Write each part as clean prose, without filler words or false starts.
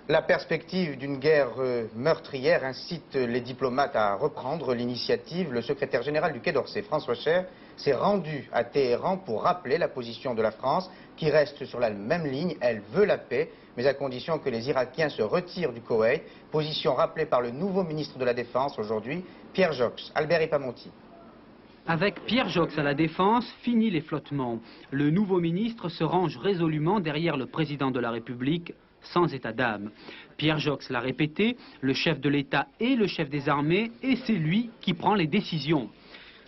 La perspective d'une guerre meurtrière incite les diplomates à reprendre l'initiative. Le secrétaire général du Quai d'Orsay, François Cher, s'est rendu à Téhéran pour rappeler la position de la France, qui reste sur la même ligne. Elle veut la paix, mais à condition que les Irakiens se retirent du Koweït. Position rappelée par le nouveau ministre de la Défense aujourd'hui, Pierre Joxe. Albert Ipamonti. Avec Pierre Joxe à la Défense, fini les flottements. Le nouveau ministre se range résolument derrière le président de la République, sans état d'âme. Pierre Joxe l'a répété, le chef de l'État est le chef des armées et c'est lui qui prend les décisions.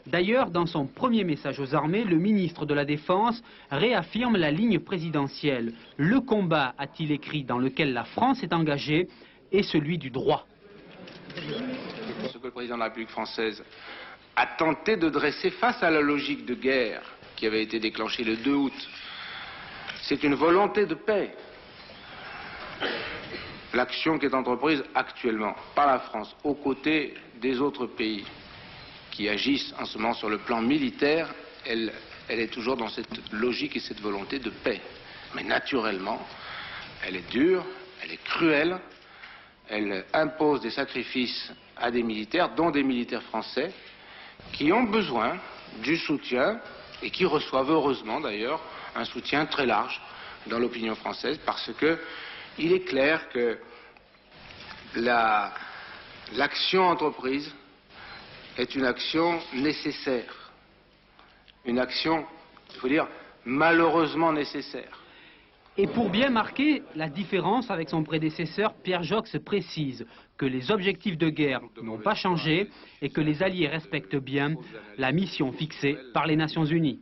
D'ailleurs, dans son premier message aux armées, le ministre de la Défense réaffirme la ligne présidentielle. Le combat, a-t-il écrit, dans lequel la France est engagée, est celui du droit. Ce que le président de la République française a tenté de dresser face à la logique de guerre qui avait été déclenchée le 2 août, c'est une volonté de paix. L'action qui est entreprise actuellement par la France aux côtés des autres pays qui agissent en ce moment sur le plan militaire, elle est toujours dans cette logique et cette volonté de paix. Mais naturellement, elle est dure, elle est cruelle, elle impose des sacrifices à des militaires, dont des militaires français, qui ont besoin du soutien et qui reçoivent heureusement d'ailleurs un soutien très large dans l'opinion française, parce que il est clair que l'action entreprise est une action nécessaire, une action, il faut dire, malheureusement nécessaire. Et pour bien marquer la différence avec son prédécesseur, Pierre Joxe précise que les objectifs de guerre n'ont pas changé et que les Alliés respectent bien la mission fixée par les Nations Unies.